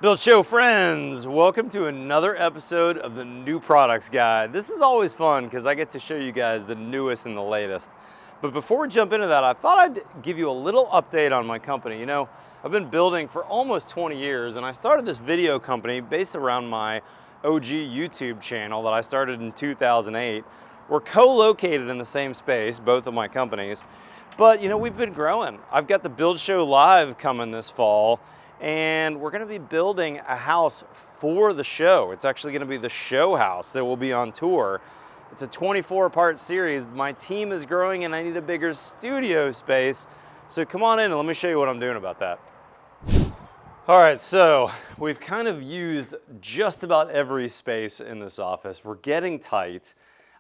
Build Show friends, welcome to another episode of the New Products Guide. This is always fun because I get to show you guys the newest and the latest. But before we jump into that, I thought I'd give you a little update on my company. You know, I've been building for almost 20 years and I started this video company based around my OG YouTube channel that I started in 2008. We're co-located in the same space, both of my companies. But you know, we've been growing. I've got the Build Show Live coming this fall, and we're gonna be building a house for the show. It's actually gonna be the show house that will be on tour. It's a 24-part series. My team is growing and I need a bigger studio space. So come on in and let me show you what I'm doing about that. All right, so we've kind of used just about every space in this office. We're getting tight.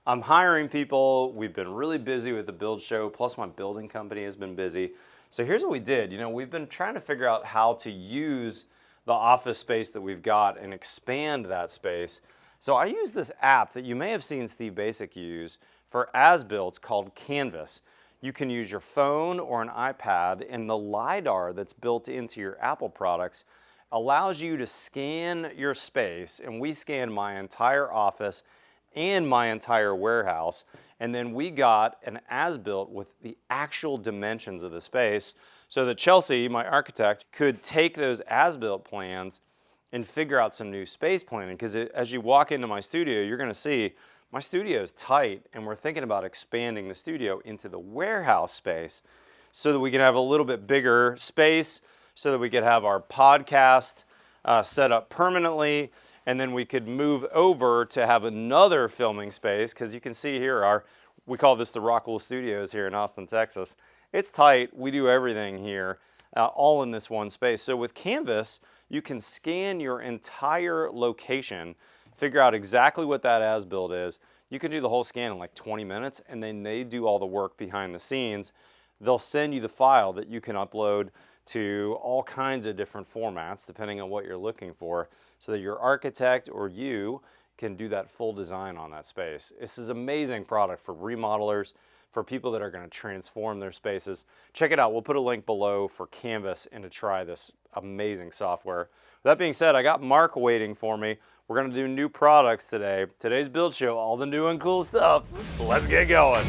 I'm hiring people. We've been really busy with the Build Show, plus my building company has been busy. So here's what we did. You know, we've been trying to figure out how to use the office space that we've got and expand that space. So I use this app that you may have seen Steve Basic use for as-builts called Canvas. You can use your phone or an iPad, and the LiDAR that's built into your Apple products allows you to scan your space, and we scanned my entire office and my entire warehouse, and then we got an as-built with the actual dimensions of the space so that Chelsea, my architect, could take those as-built plans and figure out some new space planning. Because as you walk into my studio, you're gonna see my studio is tight, and we're thinking about expanding the studio into the warehouse space so that we can have a little bit bigger space, so that we could have our podcast set up permanently, and then we could move over to have another filming space, because you can see here, we call this the Rockwell Studios here in Austin, Texas. It's tight, we do everything here, all in this one space. So with Canvas, you can scan your entire location, figure out exactly what that as-built is. You can do the whole scan in like 20 minutes, and then they do all the work behind the scenes. They'll send you the file that you can upload to all kinds of different formats, depending on what you're looking for, so that your architect or you can do that full design on that space. This is an amazing product for remodelers, for people that are gonna transform their spaces. Check it out, we'll put a link below for Canvas and to try this amazing software. With that being said, I got Mark waiting for me. We're gonna do new products today. Today's Build Show, all the new and cool stuff. Let's get going.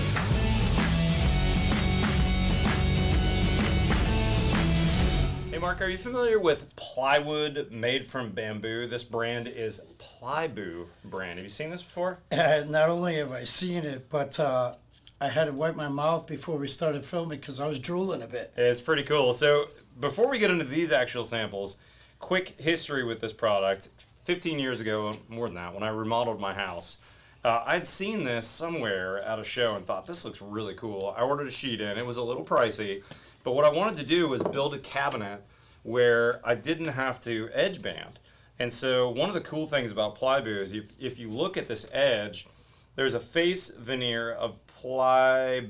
Hey Mark, are you familiar with plywood made from bamboo? This brand is PLYBOO brand. Have you seen this before? Not only have I seen it, but I had to wipe my mouth before we started filming because I was drooling a bit. It's pretty cool. So before we get into these actual samples, quick history with this product. 15 years ago, more than that, when I remodeled my house, I'd seen this somewhere at a show and thought, this looks really cool. I ordered a sheet in. It was a little pricey. But what I wanted to do was build a cabinet where I didn't have to edge band. And so one of the cool things about PLYBOO is if you look at this edge, there's a face veneer of PLYBOO,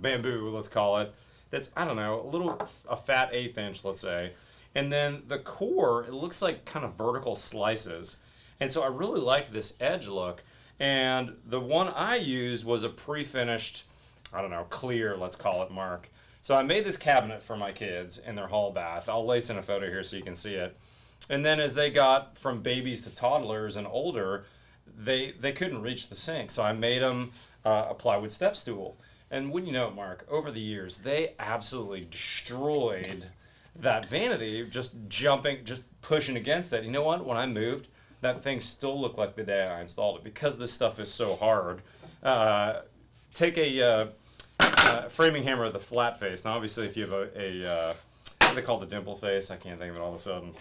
bamboo, let's call it. That's, I don't know, a fat 1/8 inch, let's say. And then the core, it looks like kind of vertical slices. And so I really liked this edge look. And the one I used was a pre-finished, I don't know, clear, let's call it, Mark. So I made this cabinet for my kids in their hall bath. I'll lace in a photo here so you can see it. And then as they got from babies to toddlers and older, they couldn't reach the sink. So I made them a plywood step stool. And wouldn't you know it, Mark, over the years, they absolutely destroyed that vanity, just pushing against that. You know what? When I moved, that thing still looked like the day I installed it because this stuff is so hard. Take a framing hammer with a flat face. Now, obviously, if you have what do they call the dimple face? I can't think of it all of a sudden.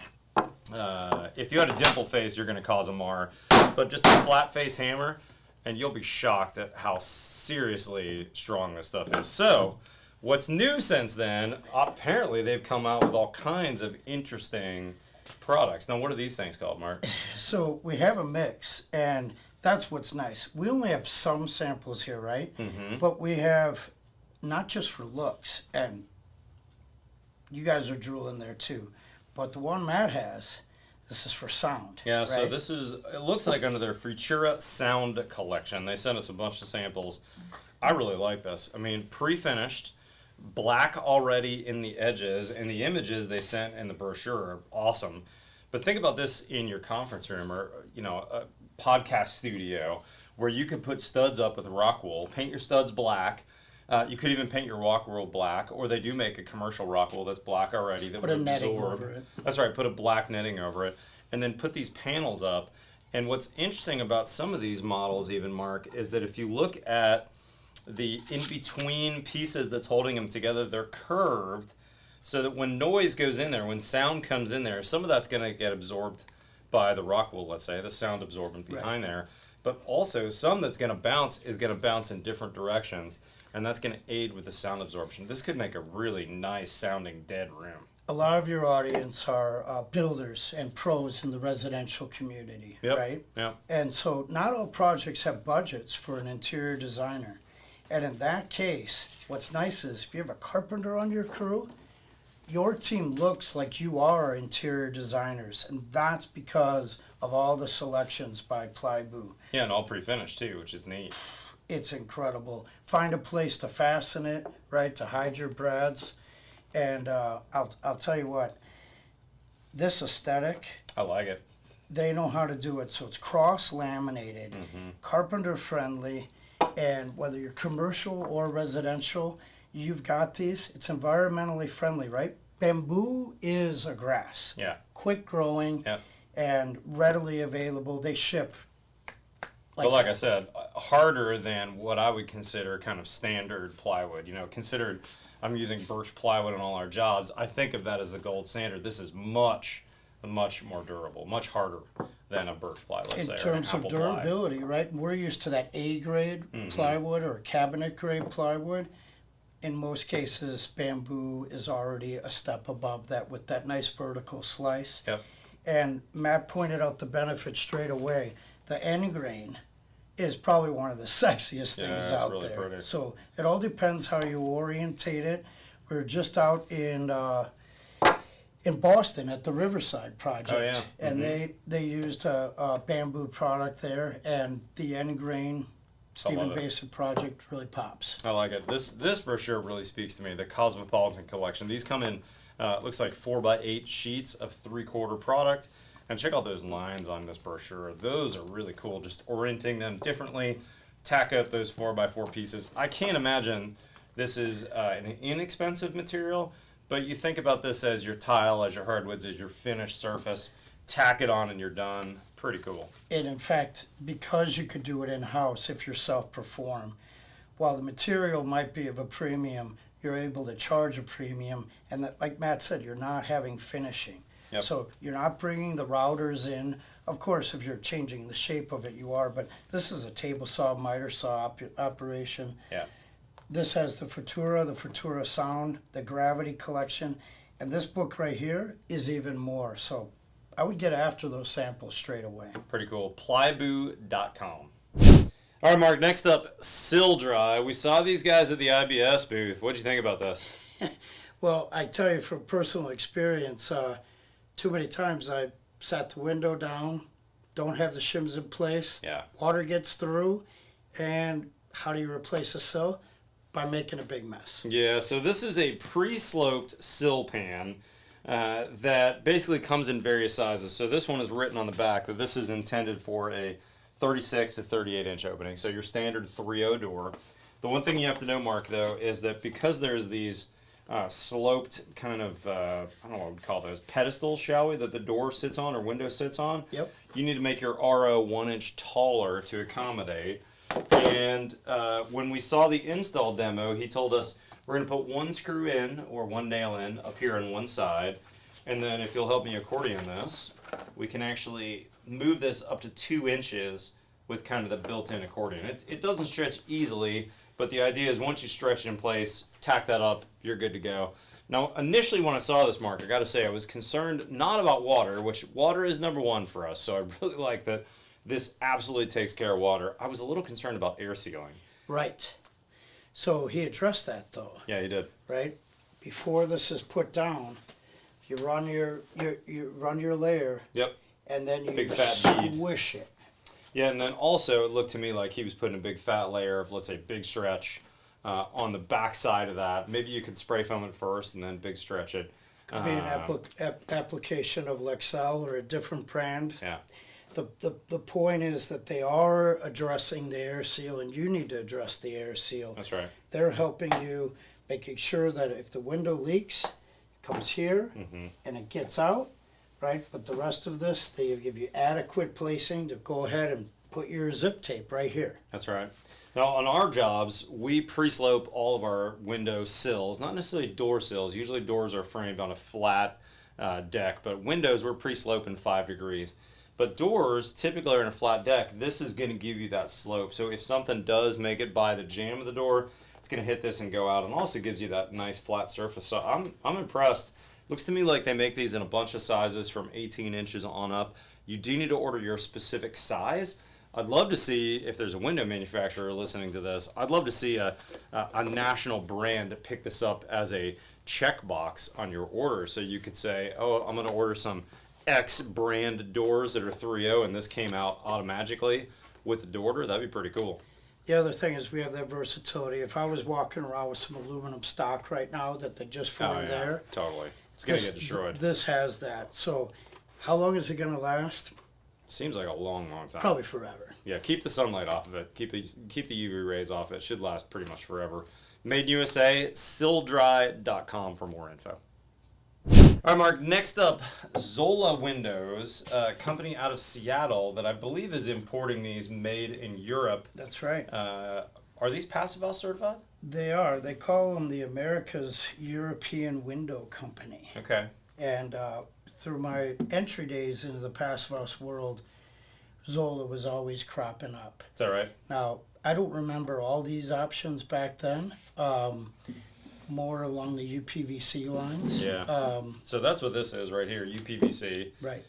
If you had a dimple face, you're going to cause a mar. But just a flat face hammer, and you'll be shocked at how seriously strong this stuff is. So, what's new since then, apparently they've come out with all kinds of interesting products. Now, what are these things called, Mark? So we have a mix, and that's what's nice. We only have some samples here, right? Mm-hmm. But we have not just for looks, and you guys are drooling there too, but the one Matt has, this is for sound. Yeah, right? So this is, it looks like under their Futura Sound collection. They sent us a bunch of samples. I really like this. I mean, pre-finished, black already in the edges, and the images they sent in the brochure are awesome. But think about this in your conference room or, you know, a podcast studio where you could put studs up with rock wool, paint your studs black. You could even paint your rock wool black, or they do make a commercial rock wool that's black already that Put would a netting absorb. over it. That's right, put a black netting over it, and then put these panels up. And what's interesting about some of these models, even Mark, is that if you look at the in-between pieces that's holding them together, they're curved, so that when noise goes in there, when sound comes in there, some of that's going to get absorbed by the rock wool, let's say, the sound absorbent behind there. But also some that's going to bounce is going to bounce in different directions, and that's going to aid with the sound absorption. This could make a really nice sounding dead room. A lot of your audience are builders and pros in the residential community, right? Yep. And so not all projects have budgets for an interior designer. And in that case, what's nice is if you have a carpenter on your crew, your team looks like you are interior designers. And that's because of all the selections by PLYBOO. Yeah, and all pre-finished too, which is neat. It's incredible. Find a place to fasten it, right, to hide your brads. And I'll tell you what, this aesthetic, I like it. they know how to do it. So it's cross-laminated, carpenter-friendly, and whether you're commercial or residential, you've got these. It's environmentally friendly, right? Bamboo is a grass. Yeah. Quick growing and readily available. They ship. But like I said, harder than what I would consider kind of standard plywood. You know, considered, I'm using birch plywood on all our jobs. I think of that as the gold standard. This is much more durable, much harder than a birch ply, let's say. In terms of durability, right? We're used to that A-grade plywood or cabinet-grade plywood. In most cases, bamboo is already a step above that with that nice vertical slice. Yep. And Matt pointed out the benefit straight away. The end grain is probably one of the sexiest things out really there. pretty. So it all depends how you orientate it. We were just out in Boston at the Riverside project, and they used a bamboo product there, and the end grain Stephen Basin project really pops. I like it. This brochure really speaks to me. The Cosmopolitan Collection. These come in looks like 4x8 sheets of 3/4 product. And check out those lines on this brochure. Those are really cool. Just orienting them differently. Tack up those 4x4 pieces. I can't imagine this is an inexpensive material, but you think about this as your tile, as your hardwoods, as your finished surface. Tack it on and you're done. Pretty cool. And in fact, because you could do it in-house if you're self-perform, while the material might be of a premium, you're able to charge a premium. And that, like Matt said, you're not having finishing. Yep. So you're not bringing the routers in. Of course, if you're changing the shape of it, you are. But this is a table saw, miter saw operation. Yeah. This has the Futura sound, the gravity collection. And this book right here is even more. So I would get after those samples straight away. Pretty cool. PLYBOO.com. All right, Mark, next up, SILL DRY. We saw these guys at the IBS booth. What'd you think about this? Well, I tell you from personal experience, too many times I sat the window down, don't have the shims in place, water gets through, and how do you replace a sill? By making a big mess. Yeah, so this is a pre-sloped sill pan that basically comes in various sizes. So this one is written on the back that this is intended for a 36 to 38 inch opening. So your standard 3.0 door. The one thing you have to know, Mark, though, is that because there's these sloped kind of, I don't know what we'd call those, pedestals, shall we, that the door sits on or window sits on. Yep. You need to make your RO 1 inch taller to accommodate. And when we saw the install demo, he told us we're going to put one screw in or one nail in up here on one side. And then if you'll help me accordion this, we can actually move this up to 2 inches with kind of the built-in accordion. It doesn't stretch easily, but the idea is once you stretch it in place, tack that up, you're good to go. Now, initially when I saw this, Mark, I got to say I was concerned not about water, which water is number one for us, so I really like that this absolutely takes care of water. I was a little concerned about air sealing. Right. So he addressed that, though. Yeah, he did. Right? Before this is put down, you run your layer. Yep. And then you big fat bead. Swish it. Yeah, and then also it looked to me like he was putting a big fat layer of, let's say, big stretch on the back side of that. Maybe you could spray foam it first and then big stretch it. Could be an application of Lexel or a different brand. Yeah. The point is that they are addressing the air seal, and you need to address the air seal. That's right. They're helping you, making sure that if the window leaks, it comes here and it gets out, right? But the rest of this, they give you adequate placing to go ahead and put your zip tape right here. That's right. Now on our jobs, we pre-slope all of our window sills, not necessarily door sills. Usually doors are framed on a flat deck, but windows we're pre-sloping 5 degrees. But doors typically are in a flat deck. This is going to give you that slope. So if something does make it by the jamb of the door, it's going to hit this and go out, and also gives you that nice flat surface. So I'm impressed. Looks to me like they make these in a bunch of sizes from 18 inches on up. You do need to order your specific size. I'd love to see, if there's a window manufacturer listening to this, I'd love to see a national brand pick this up as a checkbox on your order. So you could say, oh, I'm going to order some X brand doors that are 3.0, and this came out automatically with the door. That'd be pretty cool. The other thing is we have that versatility. If I was walking around with some aluminum stock right now that they just formed there, totally, it's gonna get destroyed. This has that. So how long is it going to last? Seems like a long time. Probably forever. Yeah, keep the sunlight off of it. Keep the UV rays off it. It should last pretty much forever. Made in USA, SILLDRY.com for more info. All right, Mark, next up, Zola Windows, a company out of Seattle that I believe is importing these made in Europe. That's right. Are these Passivhaus certified? They are. They call them the America's European Window Company. Okay. And through my entry days into the Passivhaus world, Zola was always cropping up. Is that right? Now, I don't remember all these options back then. More along the UPVC lines. Yeah. So that's what this is right here, UPVC. Right.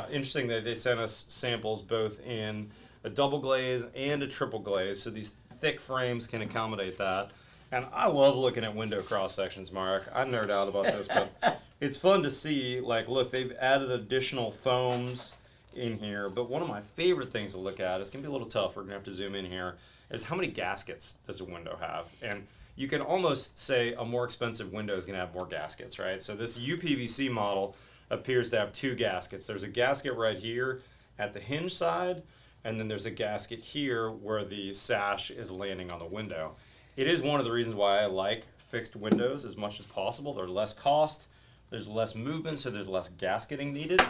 Interesting that they sent us samples both in a double glaze and a triple glaze, so these thick frames can accommodate that. And I love looking at window cross sections, Mark. I nerd out about this, but it's fun to see. Like, look, they've added additional foams in here. But one of my favorite things to look at, it's gonna be a little tough. We're gonna have to zoom in here. Is how many gaskets does a window have? And you can almost say a more expensive window is going to have more gaskets, right? So this UPVC model appears to have 2 gaskets. There's a gasket right here at the hinge side, and then there's a gasket here where the sash is landing on the window. It is one of the reasons why I like fixed windows as much as possible. They're less cost, there's less movement, so there's less gasketing needed.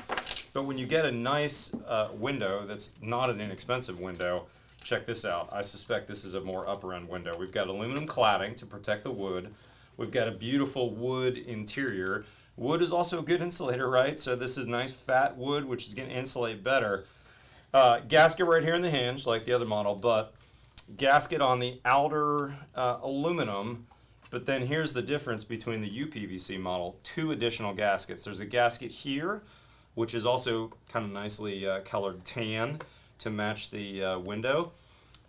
But when you get a nice window that's not an inexpensive window, check this out. I suspect this is a more upper end window. We've got aluminum cladding to protect the wood. We've got a beautiful wood interior. Wood is also a good insulator, right? So this is nice fat wood, which is going to insulate better. Gasket right here in the hinge, like the other model, but gasket on the outer aluminum. But then here's the difference between the UPVC model. 2 additional gaskets. There's a gasket here, which is also kind of nicely colored tan to match the window.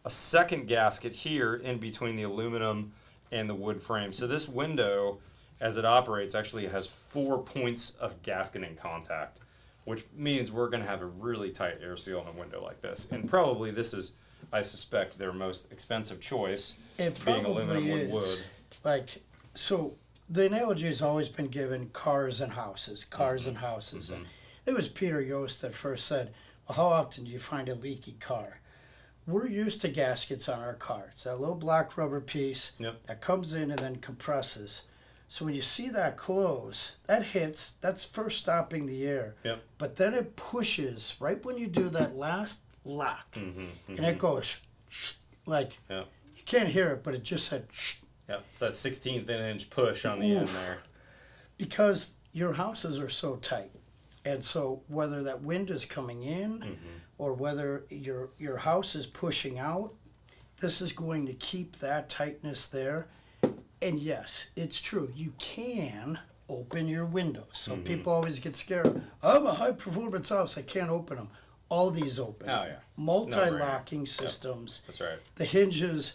A second gasket here in between the aluminum and the wood frame. So this window, as it operates, actually has 4 points of gasketing contact, which means we're going to have a really tight air seal on a window like this. And probably this is, I suspect, their most expensive choice, It being probably aluminum is. with wood. Like, so the analogy has always been given cars and houses, cars and houses. And it was Peter Yost that first said, well, how often do you find a leaky car? We're used to gaskets on our car. It's that little black rubber piece that comes in and then compresses. So when you see that close, that hits, that's first stopping the air. But then it pushes right when you do that last lock. And it goes like, you can't hear it, but it just said It's that 16th inch push on the end there. Because your houses are so tight. And so whether that wind is coming in or whether your house is pushing out, this is going to keep that tightness there. And yes, it's true. You can open your windows. So people always get scared. I'm a high performance house. I can't open them. All these open. Oh, yeah. Multi-locking systems. That's right. The hinges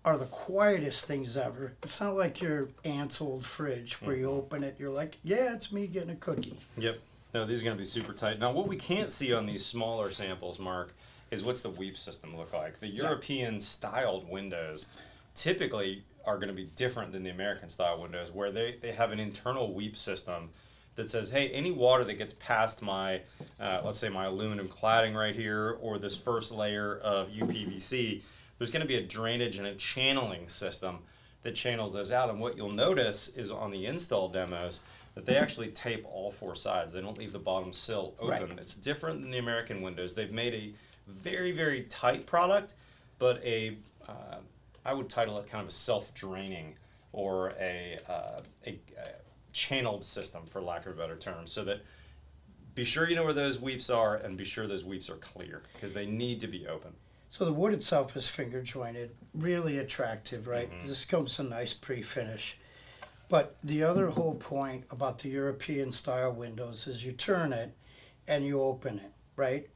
are the quietest things ever. It's not like your aunt's old fridge where you open it, you're like, yeah, it's me getting a cookie. Yep. No, these are going to be super tight. Now, what we can't see on these smaller samples, Mark, is what's the weep system look like. The European-styled windows, typically, are going to be different than the American style windows, where they have an internal weep system that says, hey, any water that gets past my, let's say my aluminum cladding right here, or this first layer of UPVC, there's going to be a drainage and a channeling system that channels those out. And what you'll notice is on the install demos that they actually tape all four sides. They don't leave the bottom sill open. Right. It's different than the American windows. They've made a very, very tight product, but I would title it kind of a self-draining or a channeled system, for lack of a better term, so that be sure you know where those weeps are and be sure those weeps are clear, because they need to be open. So the wood itself is finger jointed, really attractive, right? Mm-hmm. This comes a nice pre-finish. But the other whole point about the European style windows is you turn it and you open it, right?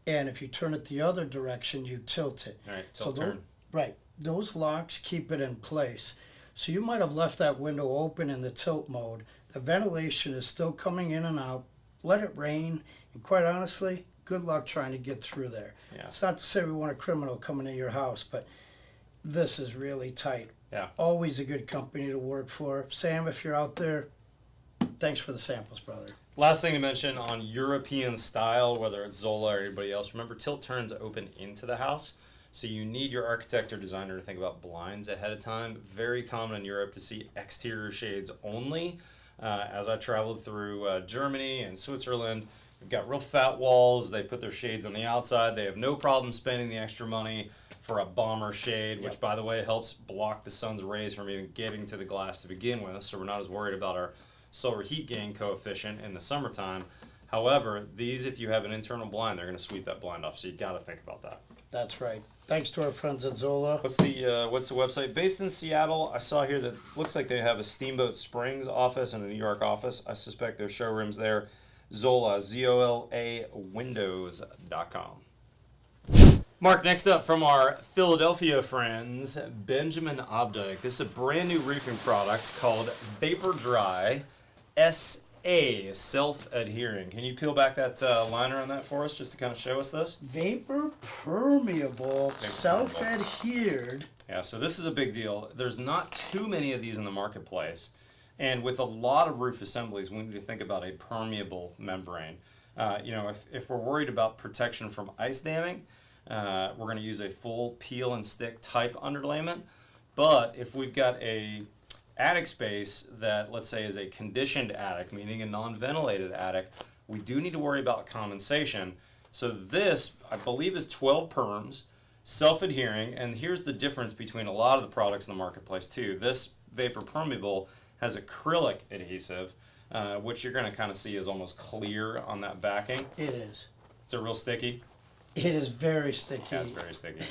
And if you turn it the other direction, you tilt it. All right, turn. Right. Those locks keep it in place. So you might have left that window open in the tilt mode. The ventilation is still coming in and out. Let it rain, and quite honestly, good luck trying to get through there. Yeah. It's not to say we want a criminal coming in your house, but this is really tight. Yeah. Always a good company to work for. Sam, if you're out there, thanks for the samples, brother. Last thing to mention on European style, whether it's Zola or anybody else, remember tilt turns open into the house. So you need your architect or designer to think about blinds ahead of time. Very common in Europe to see exterior shades only. As I traveled through Germany and Switzerland, we've got real fat walls. They put their shades on the outside. They have no problem spending the extra money for a bomber shade, which, by the way, helps block the sun's rays from even getting to the glass to begin with. So we're not as worried about our solar heat gain coefficient in the summertime. However, these, if you have an internal blind, they're going to sweep that blind off. So you got to think about that. That's right. Thanks to our friends at Zola. What's the website? Based in Seattle. I saw here that looks like they have a Steamboat Springs office and a New York office. I suspect their showroom's there. Zola, ZOLA Windows.com. Mark, next up from our Philadelphia friends, Benjamin Obdyke. This is a brand new roofing product called SDry SA, self-adhering. Can you peel back that liner on that for us just to kind of show us this? Vapor permeable, self-adhered. Yeah, so this is a big deal. There's not too many of these in the marketplace. And with a lot of roof assemblies, we need to think about a permeable membrane. If we're worried about protection from ice damming, we're going to use a full peel and stick type underlayment. But if we've got a attic space that, let's say, is a conditioned attic, meaning a non-ventilated attic, we do need to worry about condensation. So this, I believe, is 12 perms, self-adhering, and here's the difference between a lot of the products in the marketplace too. This vapor permeable has acrylic adhesive, which you're going to kind of see is almost clear on that backing. It is. Is it real sticky? It is very sticky. Yeah, it's very sticky.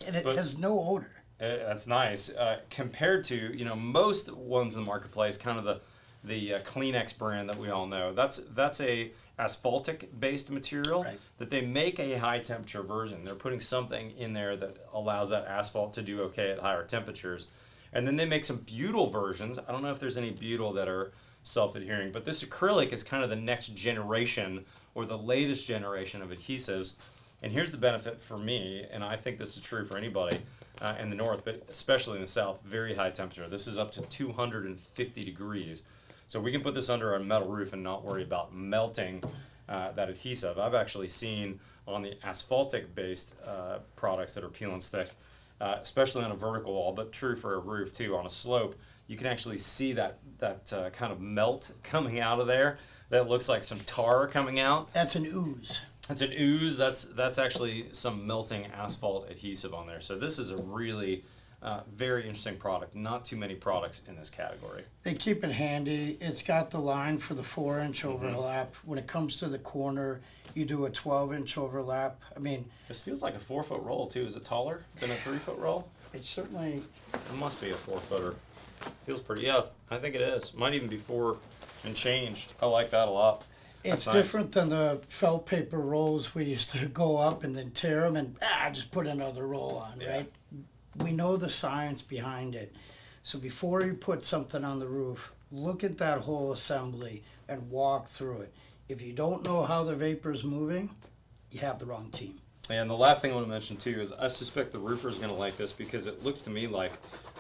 And it has no odor. That's nice. Compared to, most ones in the marketplace, kind of the Kleenex brand that we all know. That's a asphaltic-based material that they make a high-temperature version. They're putting something in there that allows that asphalt to do okay at higher temperatures. And then they make some butyl versions. I don't know if there's any butyl that are self-adhering, but this acrylic is kind of the next generation or the latest generation of adhesives. And here's the benefit for me, and I think this is true for anybody in the north, but especially in the south, very high temperature. This is up to 250 degrees. So we can put this under our metal roof and not worry about melting that adhesive. I've actually seen on the asphaltic-based products that are peel and stick, especially on a vertical wall, but true for a roof too, on a slope, you can actually see that kind of melt coming out of there. That looks like some tar coming out. That's an ooze. That's an ooze. That's actually some melting asphalt adhesive on there. So this is a really very interesting product. Not too many products in this category. They keep it handy. It's got the line for the 4-inch overlap. When it comes to the corner, you do a 12-inch overlap. I mean, this feels like a 4-foot roll too. Is it taller than a 3-foot roll? It certainly. It must be a 4-footer. Feels pretty. Yeah, I think it is. Might even be 4 and change. I like that a lot. It's different than the felt paper rolls we used to go up and then tear them and just put another roll on, right? We know the science behind it. So before you put something on the roof, look at that whole assembly and walk through it. If you don't know how the vapor is moving, you have the wrong team. And the last thing I want to mention too is I suspect the roofer is going to like this because it looks to me like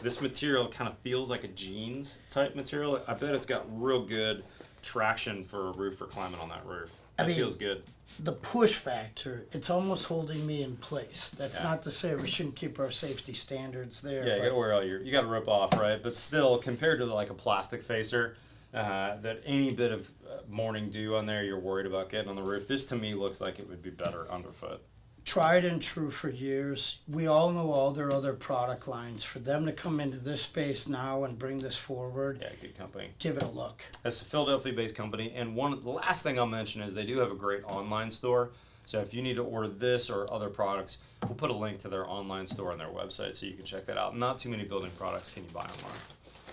this material kind of feels like a jeans type material. I bet it's got real good traction for a roofer climbing on that roof. That feels good. The push factor, it's almost holding me in place. That's not to say we shouldn't keep our safety standards there. Yeah, you got to wear you got to rip off, right? But still, compared to like a plastic facer, that any bit of morning dew on there, you're worried about getting on the roof. This to me looks like it would be better underfoot. Tried and true for years. We all know all their other product lines. For them to come into this space now and bring this forward, yeah, good company. Give it a look. It's a Philadelphia-based company, and the last thing I'll mention is they do have a great online store. So if you need to order this or other products, we'll put a link to their online store on their website so you can check that out. Not too many building products can you buy online.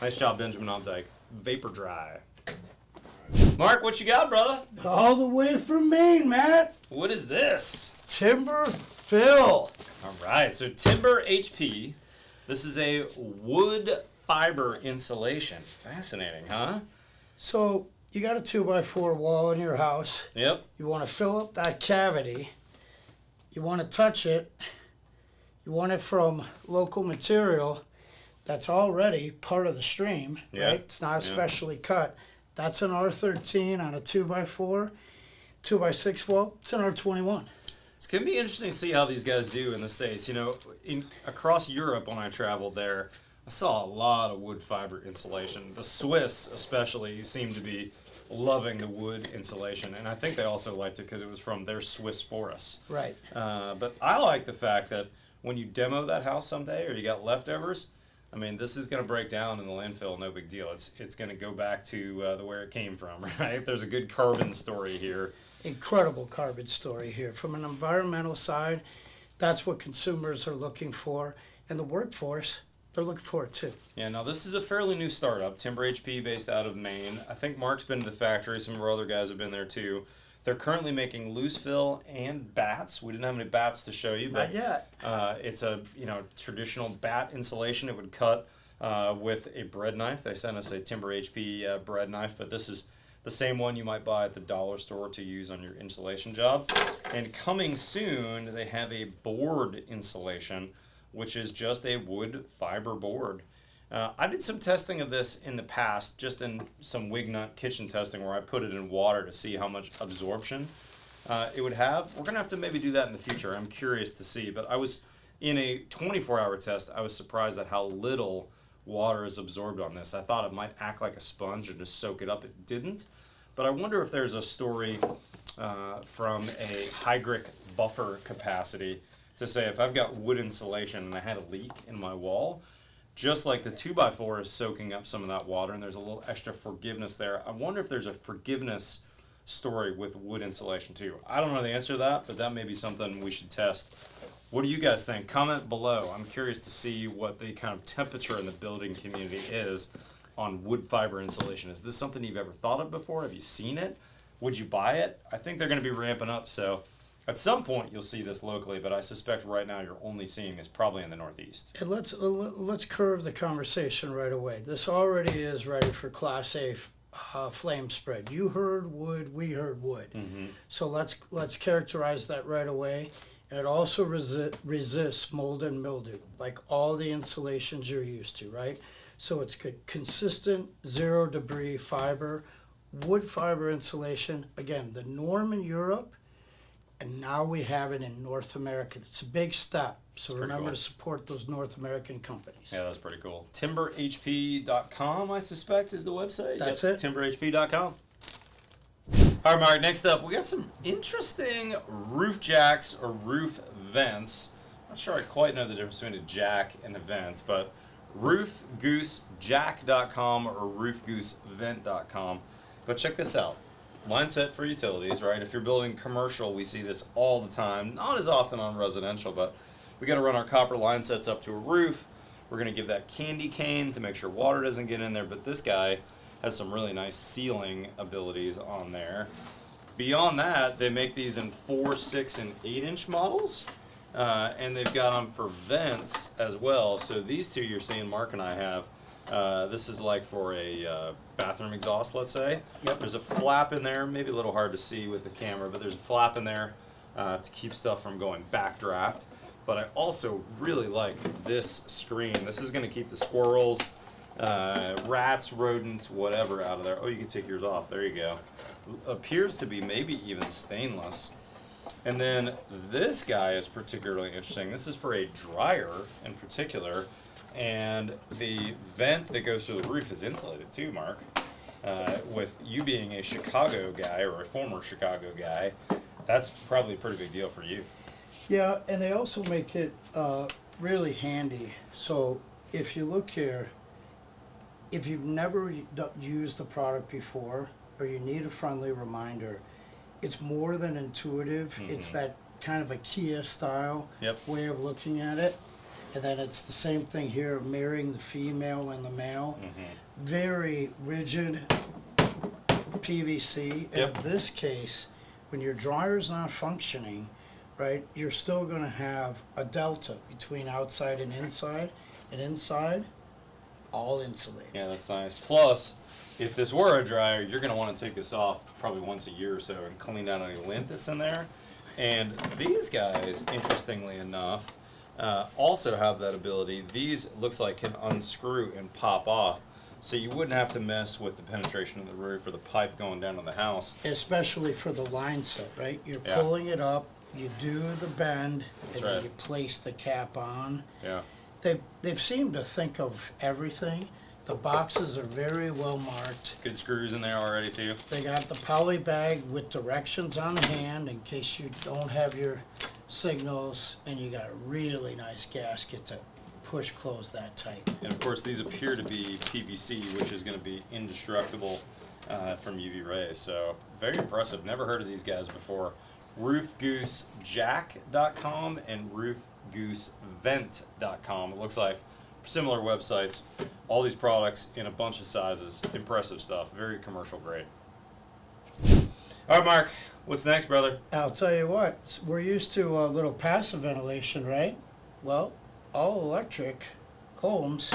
Nice job, Benjamin Opdyke. Vapor Dry. Mark, what you got, brother? All the way from Maine, Matt. What is this? Timber fill. All right, so Timber HP. This is a wood fiber insulation. Fascinating, huh? So you got a 2x4 wall in your house. Yep. You want to fill up that cavity. You want to touch it. You want it from local material that's already part of the stream, right? It's not especially cut. That's an R13 on a 2x4, 2x6 wall. It's an R21. It's going to be interesting to see how these guys do in the States. You know, across Europe when I traveled there, I saw a lot of wood fiber insulation. The Swiss especially seem to be loving the wood insulation, and I think they also liked it because it was from their Swiss forests. Right. But I like the fact that when you demo that house someday or you got leftovers, I mean, this is going to break down in the landfill, no big deal. It's going to go back to where it came from, right? There's a good carbon story here. Incredible carbon story here. From an environmental side, that's what consumers are looking for. And the workforce, they're looking for it too. Yeah, now this is a fairly new startup, Timber HP, based out of Maine. I think Mark's been to the factory. Some of our other guys have been there too. They're currently making loose fill and bats. We didn't have any bats to show you, but not yet. It's a traditional bat insulation. It would cut with a bread knife. They sent us a Timber HP bread knife, but this is the same one you might buy at the dollar store to use on your insulation job. And coming soon, they have a board insulation, which is just a wood fiber board. I did some testing of this in the past, just in some Wignut kitchen testing where I put it in water to see how much absorption it would have. We're going to have to maybe do that in the future. I'm curious to see. But I was in a 24-hour test, I was surprised at how little water is absorbed on this. I thought it might act like a sponge and just soak it up. It didn't. But I wonder if there's a story from a hygric buffer capacity to say if I've got wood insulation and I had a leak in my wall, just like the 2x4 is soaking up some of that water and there's a little extra forgiveness there, I wonder if there's a forgiveness story with wood insulation too. I don't know the answer to that, but that may be something we should test. What do you guys think? Comment below. I'm curious to see what the kind of temperature in the building community is on wood fiber insulation. Is this something you've ever thought of before? Have you seen it? Would you buy it? I think they're going to be ramping up, so at some point you'll see this locally, but I suspect right now you're only seeing this probably in the Northeast. And let's curve the conversation right away. This already is ready for Class A flame spread. You heard wood, we heard wood. Mm-hmm. So let's characterize that right away. And it also resists mold and mildew, like all the insulations you're used to, right? So it's consistent, zero debris fiber, wood fiber insulation. Again, the norm in Europe, and now we have it in North America. It's a big step. So remember to support those North American companies. Yeah, that's pretty cool. TimberHP.com, I suspect, is the website. That's it. TimberHP.com. All right, Mark, next up, we got some interesting roof jacks or roof vents. Not sure I quite know the difference between a jack and a vent, but roofgoosejack.com or roofgoosevent.com. Go check this out. Line set for utilities, right? If you're building commercial, we see this all the time. Not as often on residential, but we got to run our copper line sets up to a roof. We're going to give that candy cane to make sure water doesn't get in there, but this guy has some really nice sealing abilities on there. Beyond that, they make these in 4, 6, and 8-inch models, and they've got them for vents as well. So these two you're seeing Mark and I have. This is like for a bathroom exhaust, let's say. Yep. There's a flap in there, maybe a little hard to see with the camera, but there's a flap in there to keep stuff from going backdraft. But I also really like this screen. This is going to keep the squirrels, rats, rodents, whatever out of there. Oh, you can take yours off. There you go. Appears to be maybe even stainless. And then this guy is particularly interesting. This is for a dryer in particular. And the vent that goes through the roof is insulated too, Mark. With you being a Chicago guy or a former Chicago guy, that's probably a pretty big deal for you. Yeah, and they also make it really handy. So if you look here, if you've never used the product before or you need a friendly reminder, it's more than intuitive. Mm-hmm. It's that kind of a Kia style way of looking at it. And then it's the same thing here, mirroring the female and the male. Mm-hmm. Very rigid PVC. And in this case, when your dryer's not functioning, right, you're still going to have a delta between outside and inside, all insulated. Yeah, that's nice. Plus, if this were a dryer, you're going to want to take this off probably once a year or so and clean out any lint that's in there. And these guys, interestingly enough, also have that ability. These, looks like, can unscrew and pop off. So you wouldn't have to mess with the penetration of the roof or the pipe going down to the house. Especially for the line set, right? You're pulling it up. You do the bend, and then you place the cap on. Yeah. They've seemed to think of everything. The boxes are very well marked. Good screws in there already too. They got the poly bag with directions on hand in case you don't have your signals, and you got a really nice gasket to push close that tight. And of course these appear to be PVC, which is going to be indestructible from UV rays. So very impressive. Never heard of these guys before. RoofGooseJack.com and RoofGooseVent.com. It looks like similar websites. All these products in a bunch of sizes. Impressive stuff. Very commercial grade. All right, Mark. What's next, brother? I'll tell you what. We're used to a little passive ventilation, right? Well, all electric homes,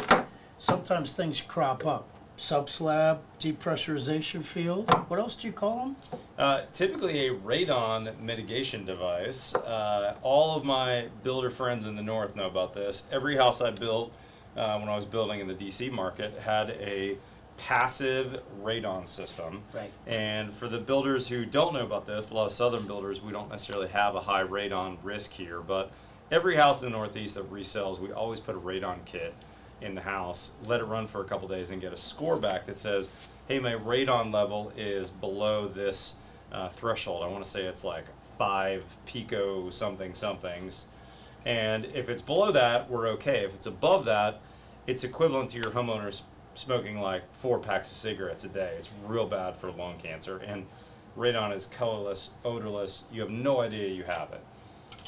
sometimes things crop up. Subslab, depressurization field. What else do you call them? Typically a radon mitigation device. All of my builder friends in the north know about this. Every house I built when I was building in the DC market had a passive radon system. Right. And for the builders who don't know about this, a lot of southern builders, we don't necessarily have a high radon risk here, but every house in the Northeast that resells, we always put a radon kit in the house, let it run for a couple days and get a score back that says, hey, my radon level is below this threshold. I want to say it's like 5 pico somethings. And if it's below that, we're okay. If it's above that, it's equivalent to your homeowners smoking like 4 packs of cigarettes a day. It's real bad for lung cancer. And radon is colorless, odorless. You have no idea you have it.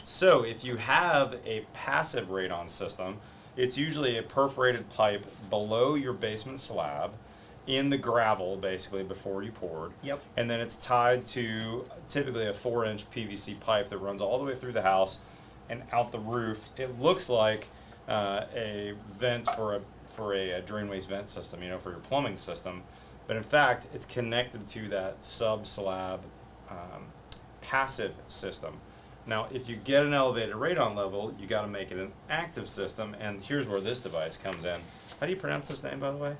So if you have a passive radon system, it's usually a perforated pipe below your basement slab in the gravel, basically, before you poured. Yep. And then it's tied to typically a 4-inch PVC pipe that runs all the way through the house and out the roof. It looks like a vent for a drain waste vent system, you know, for your plumbing system. But in fact, it's connected to that sub-slab passive system. Now, if you get an elevated radon level, you got to make it an active system, and here's where this device comes in. How do you pronounce this name, by the way?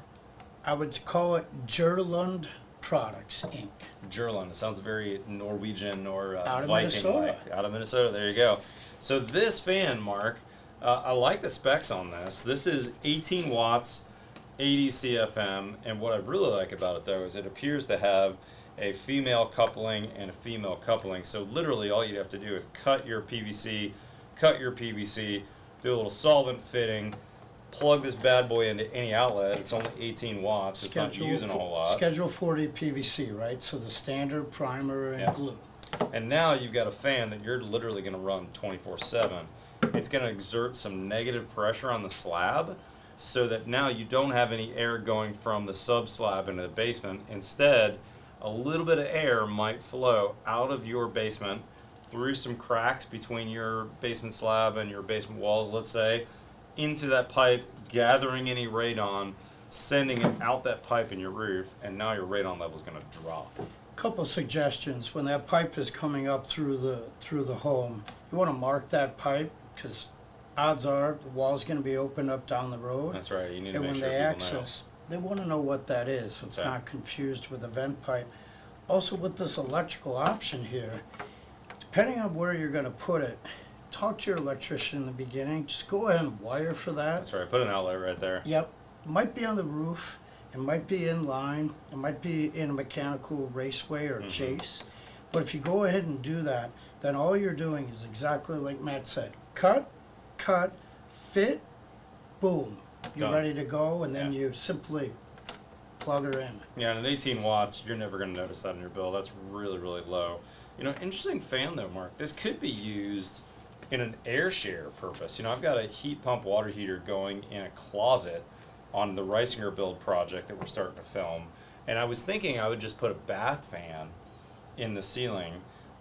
I would call it Jurlund Products, Inc. Jurlund. It sounds very Norwegian or Viking-like. Out of Minnesota, there you go. So this fan, Mark, I like the specs on this. This is 18 watts, 80 CFM, and what I really like about it, though, is it appears to have a female coupling and a female coupling. So literally all you'd have to do is cut your PVC, do a little solvent fitting, plug this bad boy into any outlet. It's only 18 watts. It's not using a whole lot. Schedule 40 PVC, right? So the standard primer and glue. And now you've got a fan that you're literally going to run 24/7. It's going to exert some negative pressure on the slab so that now you don't have any air going from the sub slab into the basement. Instead, a little bit of air might flow out of your basement through some cracks between your basement slab and your basement walls, let's say, into that pipe, gathering any radon, sending it out that pipe in your roof, and now your radon level is going to drop. Couple suggestions. When that pipe is coming up through the home, you want to mark that pipe because odds are the wall's going to be opened up down the road. That's right. You need to And make when sure they people access, they want to know what that is, so it's Okay. not confused with a vent pipe. Also, with this electrical option here, depending on where you're going to put it, talk to your electrician in the beginning. Just go ahead and wire for know. that. That's right. Put an outlet right there. Yep. It might be on the roof. It might be in line. It might be in a mechanical raceway or chase. But if you go ahead and do that, then all you're doing is exactly like Matt said. Cut, fit, boom. You're Done. ready to go, and then Yeah. you simply plug her in. Yeah, and at 18 watts, you're never going to notice that in your bill. That's really, really low. You know, interesting fan though, Mark. This could be used in an air share purpose. You know, I've got a heat pump water heater going in a closet on the Reisinger build project that we're starting to film. And I was thinking I would just put a bath fan in the ceiling,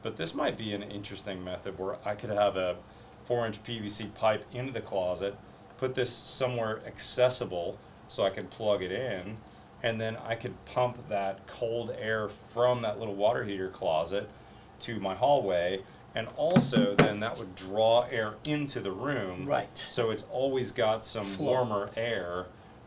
but this might be an interesting method where I could have a 4-inch PVC pipe into the closet, put this somewhere accessible so I can plug it in, and then I could pump that cold air from that little water heater closet to my hallway, and also then that would draw air into the room. Right. So it's always got some Flow. warmer air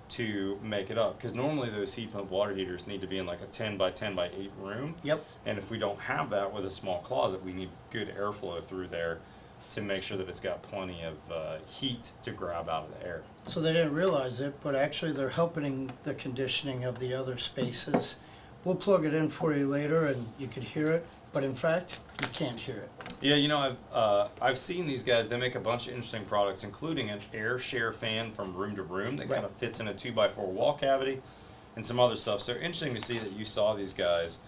to make it up, because normally those heat pump water heaters need to be in like a 10 by 10 by 8 room. Yep. And if we don't have that with a small closet, we need good airflow through there to make sure that it's got plenty of heat to grab out of the air. So they didn't realize it, but actually they're helping the conditioning of the other spaces. We'll plug it in for you later, and you could hear it, but in fact, you can't hear it. Yeah, you know, I've seen these guys. They make a bunch of interesting products, including an air share fan from room to room that kind of fits in a 2x4 wall cavity, and some other stuff. So interesting to see that you saw these guys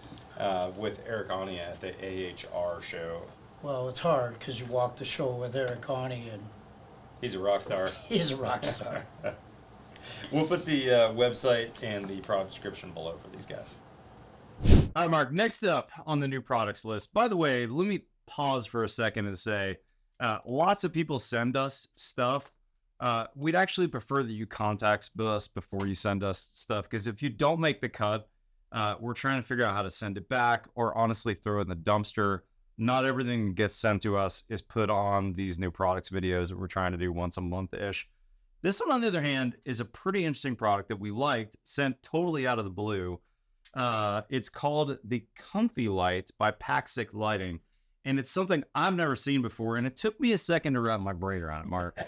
with Eric Ania at the AHR show. Well, it's hard because you walk the show with Eric Ani, and He's a rock star. he's a rock star. We'll put the website and the product description below for these guys. All right, Mark, next up on the new products list. By the way, let me pause for a second and say, lots of people send us stuff. We'd actually prefer that you contact us before you send us stuff, because if you don't make the cut, we're trying to figure out how to send it back or honestly throw it in the dumpster. Not everything that gets sent to us is put on these new products videos that we're trying to do once a month-ish. This one, on the other hand, is a pretty interesting product that we liked, sent totally out of the blue. It's called the Comfy Light by Paxic Lighting, and it's something I've never seen before, and it took me a second to wrap my brain around it, Mark.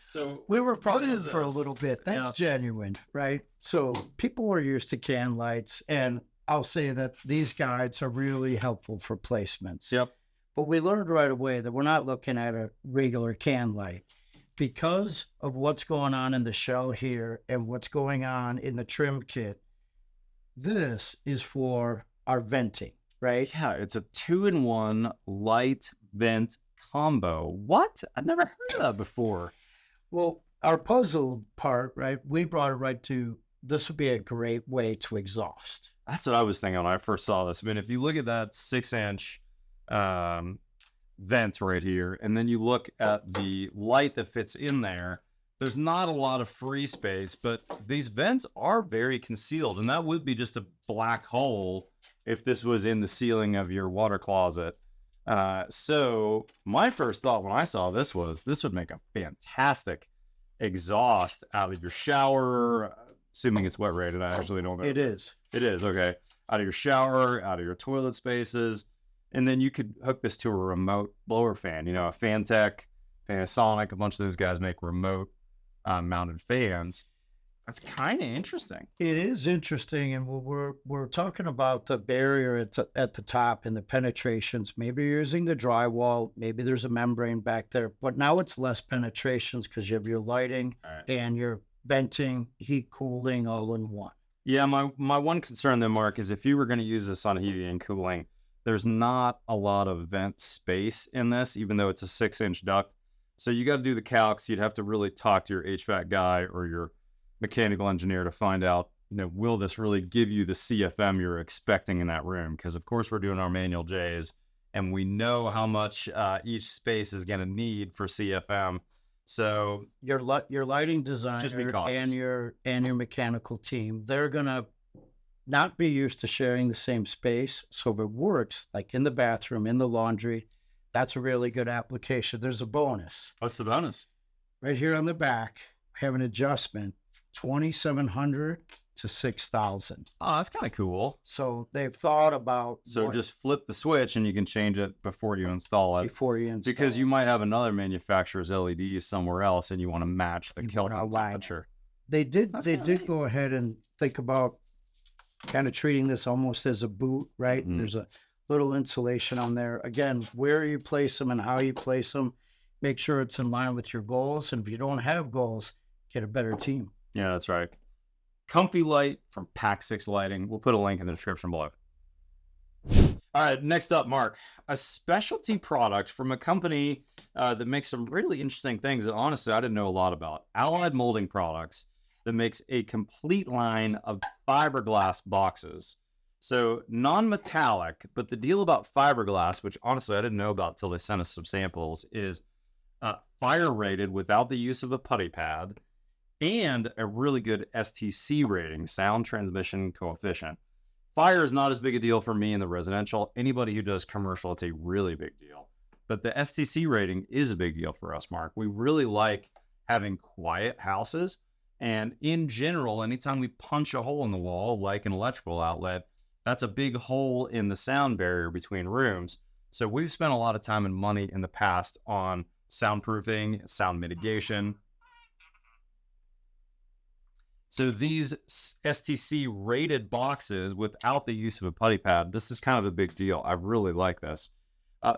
So We were what probably is for a this? little bit. That's Yeah. genuine, right? So people are used to can lights, and I'll say that these guides are really helpful for placements. Yep. But we learned right away that we're not looking at a regular can light. Because of what's going on in the shell here and what's going on in the trim kit, this is for our venting, right? Yeah, it's a 2-in-1 light vent combo. What? I've never heard of that before. Well, our puzzle part, right? We brought it right to this would be a great way to exhaust. That's what I was thinking when I first saw this. I mean, if you look at that 6-inch vent right here, and then you look at the light that fits in there, there's not a lot of free space, but these vents are very concealed, and that would be just a black hole if this was in the ceiling of your water closet. So my first thought when I saw this was this would make a fantastic exhaust out of your shower, assuming it's wet rated. I actually don't know. It is. It is, okay. Out of your shower, out of your toilet spaces. And then you could hook this to a remote blower fan. You know, a Fantech, Panasonic, a bunch of those guys make remote mounted fans. That's kind of interesting. It is interesting, and we're talking about the barrier at the top and the penetrations. Maybe you're using the drywall, maybe there's a membrane back there, but now it's less penetrations because you have your lighting and your venting, heat, cooling all in one. Yeah, my one concern then, Mark, is if you were going to use this on heating and cooling, there's not a lot of vent space in this, even though it's a 6-inch duct. So you got to do the calcs. You'd have to really talk to your HVAC guy or your mechanical engineer to find out, you know, will this really give you the CFM you're expecting in that room? Because of course we're doing our manual J's, and we know how much each space is going to need for CFM. So Your lighting Just be designer cautious. and your mechanical team, they're gonna not be used to sharing the same space. So if it works, like in the bathroom, in the laundry, that's a really good application. There's a bonus. What's the bonus? Right here on the back, we have an adjustment, 2,700 to 6,000. Oh, that's kind of cool. So they've thought about So just flip the switch and you can change it before you install it. before you install. Because you might have another manufacturer's LEDs somewhere else and you want to match the You Kelvin wanna align it. temperature. They did That's they kinda did neat. go ahead and think about kind of treating this almost as a boot, right? Mhm. There's a little insulation on there. Again, where you place them and how you place them, make sure it's in line with your goals. And if you don't have goals, get a better team. Yeah, that's right. Comfy Light from Pack 6 Lighting. We'll put a link in the description below. All right, next up, Mark. A specialty product from a company that makes some really interesting things that honestly I didn't know a lot about. Allied Molding Products that makes a complete line of fiberglass boxes. So non-metallic, but the deal about fiberglass, which honestly I didn't know about till they sent us some samples, is fire rated without the use of a putty pad, and a really good STC rating, sound transmission coefficient. Fire is not as big a deal for me in the residential. Anybody who does commercial, it's a really big deal. But the STC rating is a big deal for us, Mark. We really like having quiet houses. And in general, anytime we punch a hole in the wall, like an electrical outlet, that's a big hole in the sound barrier between rooms. So we've spent a lot of time and money in the past on soundproofing, sound mitigation. So these STC rated boxes without the use of a putty pad, this is kind of a big deal. I really like this.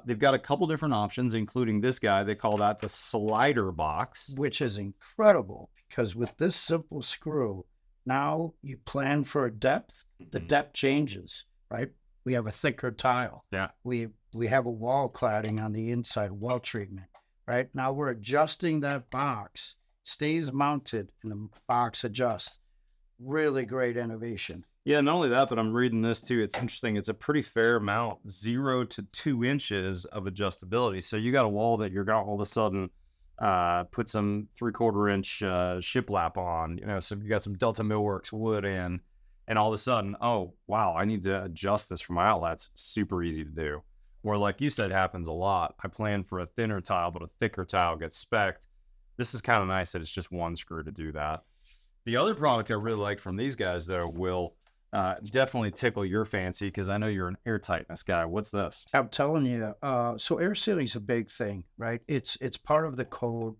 They've got a couple different options, including this guy. They call that the slider box. Which is incredible because with this simple screw, now you plan for a depth, the depth changes, right? We have a thicker tile. Yeah. We have a wall cladding on the inside, wall treatment, right? Now we're adjusting that box, stays mounted, and the box adjusts. Really great innovation. Yeah, not only that, but I'm reading this too. It's interesting. It's a pretty fair amount, 0 to 2 inches of adjustability. So you got a wall that you're going to all of a sudden put some 3/4 inch shiplap on, so you got some Delta Millworks wood in, and all of a sudden, oh, wow, I need to adjust this for my outlets. Super easy to do. Where, like you said, happens a lot. I plan for a thinner tile, but a thicker tile gets spec'd. This is kind of nice that it's just one screw to do that. The other product I really like from these guys, though, will definitely tickle your fancy because I know you're an air tightness guy. What's this? I'm telling you, so air sealing is a big thing, right? It's part of the code.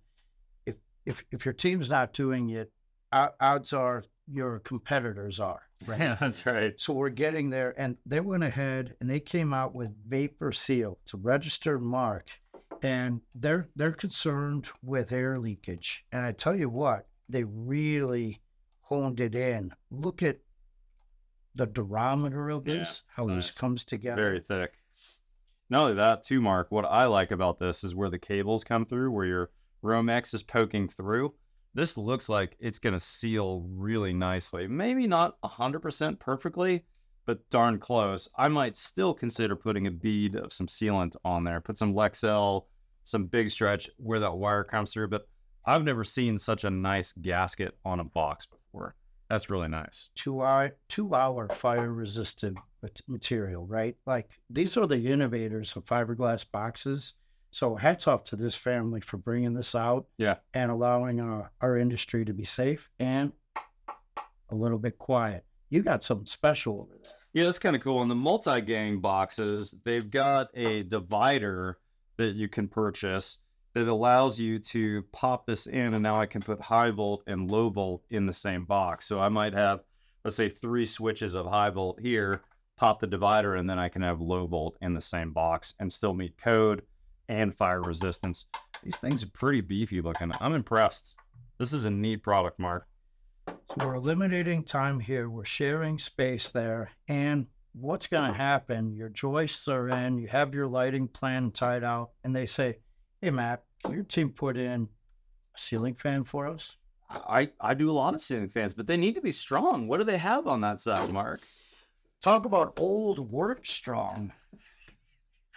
If your team's not doing it, odds are your competitors are, right? Yeah, that's right. So we're getting there, and they went ahead and they came out with Vapor Seal. It's a registered mark, and they're concerned with air leakage. And I tell you what, they really honed it in. Look at the durometer of this, how this comes together. Very thick. Not only that, too, Mark, what I like about this is where the cables come through, where your Romex is poking through. This looks like it's going to seal really nicely. Maybe not 100% perfectly, but darn close. I might still consider putting a bead of some sealant on there. Put some Lexel, some big stretch where that wire comes through. But I've never seen such a nice gasket on a box before. That's really nice. 2-hour fire resistant material, right? Like these are the innovators of fiberglass boxes. So hats off to this family for bringing this out. Yeah. And allowing our industry to be safe and a little bit quiet. You got something special over there. Yeah, that's kind of cool. In the multi-gang boxes, they've got a divider that you can purchase that allows you to pop this in, and now I can put high volt and low volt in the same box. So I might have, let's say, 3 switches of high volt here, pop the divider, and then I can have low volt in the same box and still meet code and fire resistance. These things are pretty beefy looking. I'm impressed. This is a neat product, Mark. So we're eliminating time here. We're sharing space there. And what's going to happen, your joists are in, you have your lighting plan tied out, and they say, hey, Matt, can your team put in a ceiling fan for us? I do a lot of ceiling fans, but they need to be strong. What do they have on that side, Mark? Talk about old work strong.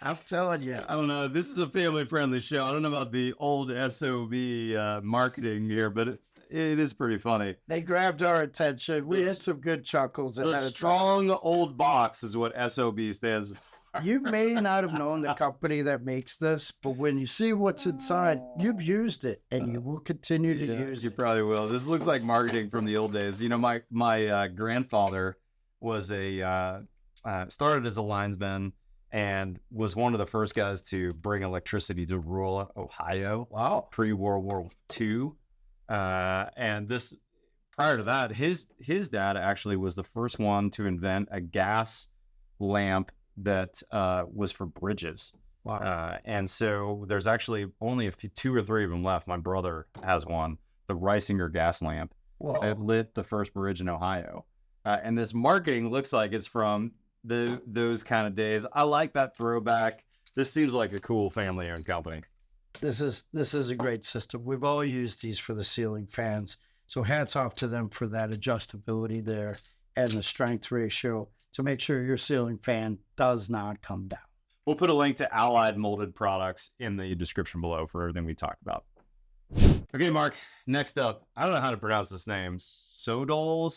I'm telling you. I don't know. This is a family-friendly show. I don't know about the old SOB marketing here, but It is pretty funny. They grabbed our attention. We had some good chuckles. The strong old box is what SOB stands for. You may not have known the company that makes this, but when you see what's inside, you've used it, and you will continue to use You it. probably will. This looks like marketing from the old days. You know, my grandfather was started as a linesman and was one of the first guys to bring electricity to rural Ohio. Wow. Pre-World War II. And this, prior to that, his dad actually was the first one to invent a gas lamp that was for bridges. Wow. And so there's actually only a few, 2 or 3 of them left. My brother has one, the Reisinger gas lamp. Whoa. It lit the first bridge in Ohio. And this marketing looks like it's from those kind of days. I like that throwback. This seems like a cool family-owned company. This is a great system. We've all used these for the ceiling fans. So hats off to them for that adjustability there and the strength ratio to make sure your ceiling fan does not come down. We'll put a link to Allied molded products in the description below for everything we talked about. Okay, Mark, next up, I don't know how to pronounce this name. Sudol?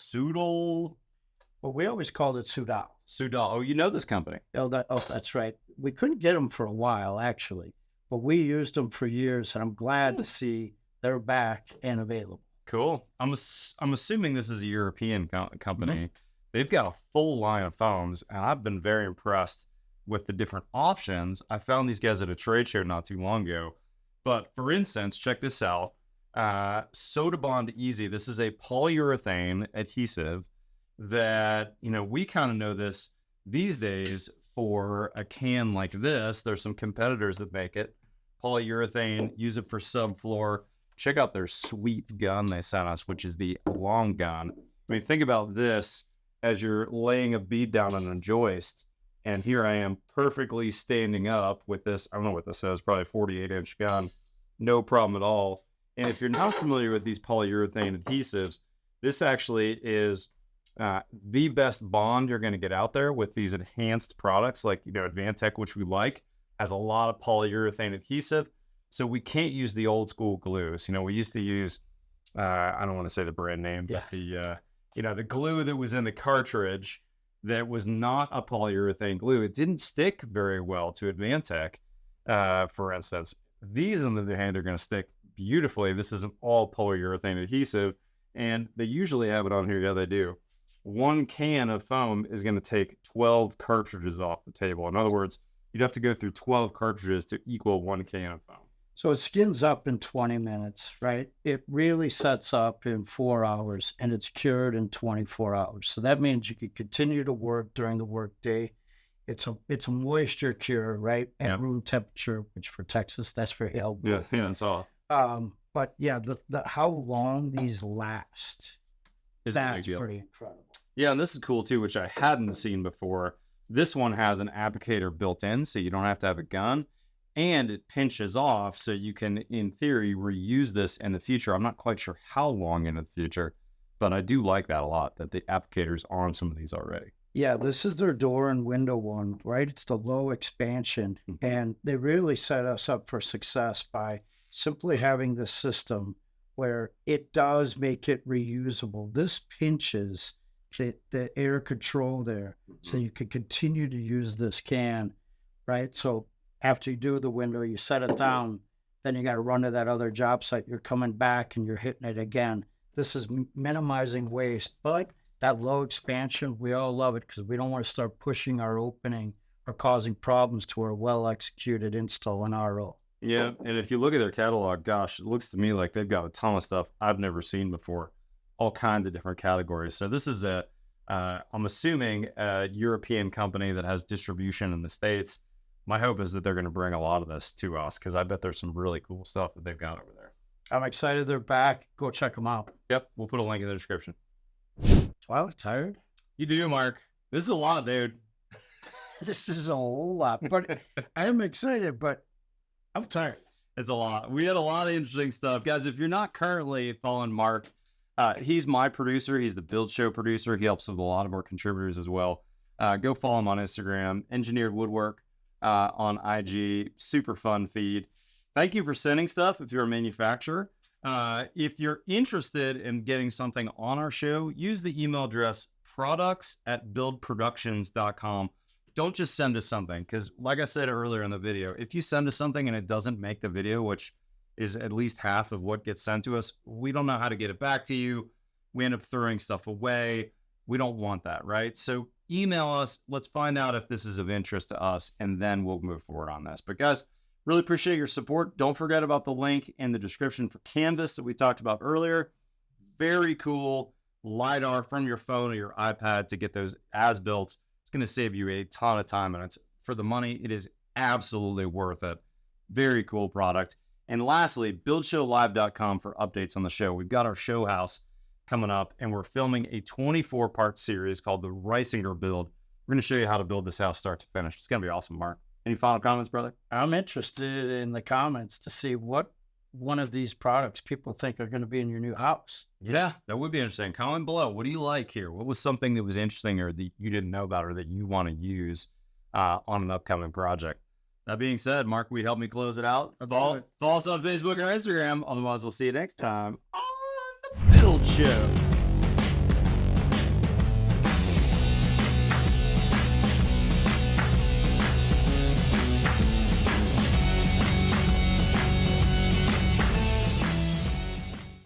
Well, we always called it Sudal. Sudal. Oh, you know this company. That's right. We couldn't get them for a while, actually, but we used them for years, and I'm glad to see they're back and available. Cool. I'm assuming this is a European company. Mm-hmm. They've got a full line of foams, and I've been very impressed with the different options. I found these guys at a trade show not too long ago. But for instance, check this out. Soda Bond Easy. This is a polyurethane adhesive that, you know, we kind of know this these days for a can like this. There's some competitors that make it. Polyurethane, use it for subfloor. Check out their sweet gun they sent us, which is the long gun. I mean, think about this as you're laying a bead down on a joist. And here I am perfectly standing up with this, I don't know what this is, probably a 48-inch gun. No problem at all. And if you're not familiar with these polyurethane adhesives, this actually is the best bond you're going to get out there with these enhanced products like, you know, Advantech, which we like, has a lot of polyurethane adhesive. So we can't use the old school glues. You know, we used to use, I don't want to say the brand name, but the, you know, the glue that was in the cartridge that was not a polyurethane glue. It didn't stick very well to Advantech, for instance. These, on the other hand, are going to stick beautifully. This is an all polyurethane adhesive, and they usually have it on here. Yeah, they do. 1 can of foam is going to take 12 cartridges off the table. In other words, you'd have to go through 12 cartridges to equal 1 can of foam. So it skins up in 20 minutes, right? It really sets up in 4 hours, and it's cured in 24 hours. So that means you could continue to work during the workday. It's a moisture cure, right? At room temperature, which for Texas, that's very helpful. Yeah, that's all. But yeah, the how long these last is that's pretty incredible. Yeah, and this is cool too, which I hadn't seen before. This one has an applicator built in, so you don't have to have a gun. And it pinches off, so you can, in theory, reuse this in the future. I'm not quite sure how long in the future, but I do like that a lot, that the applicator's on some of these already. Yeah, this is their door and window one, right? It's the low expansion. Mm-hmm. And they really set us up for success by simply having this system where it does make it reusable. This pinches the air control there, so you can continue to use this can, right? So after you do the window, you set it down, then you got to run to that other job site. You're coming back and you're hitting it again. This is minimizing waste, but that low expansion, we all love it because we don't want to start pushing our opening or causing problems to our well-executed install in RO. Yeah, and if you look at their catalog, gosh, it looks to me like they've got a ton of stuff I've never seen before, all kinds of different categories. So this is I'm assuming, a European company that has distribution in the States. My hope is that they're going to bring a lot of this to us because I bet there's some really cool stuff that they've got over there. I'm excited they're back. Go check them out. Yep, we'll put a link in the description. Do I look tired? You do, Mark. This is a lot, dude. This is a whole lot, but I am excited, but I'm tired. It's a lot. We had a lot of interesting stuff. Guys, if you're not currently following Mark, he's my producer. He's the Build Show producer. He helps with a lot of our contributors as well. Go follow him on Instagram, Engineered Woodwork on IG. Super fun feed. Thank you for sending stuff if you're a manufacturer. If you're interested in getting something on our show, use the email address products@buildproductions.com. Don't just send us something, because like I said earlier in the video, if you send us something and it doesn't make the video, which is at least half of what gets sent to us, we don't know how to get it back to you. We end up throwing stuff away. We don't want that, right? So email us. Let's find out if this is of interest to us, and then we'll move forward on this. But guys, really appreciate your support. Don't forget about the link in the description for Canvas that we talked about earlier. Very cool LiDAR from your phone or your iPad to get those as-built. It's going to save you a ton of time, and it's for the money. It is absolutely worth it. Very cool product. And lastly, buildshowlive.com for updates on the show. We've got our show house coming up, and we're filming a 24-part series called the Reisinger build. We're going to show you how to build this house start to finish. It's going to be awesome, Mark. Any final comments, brother? I'm interested in the comments to see what one of these products people think are going to be in your new house. Yeah, that would be interesting. Comment below. What do you like here? What was something that was interesting or that you didn't know about or that you want to use on an upcoming project? That being said, Mark, will you help me close it out? Follow us on Facebook or Instagram. Otherwise, we'll see you next time on the Build Show.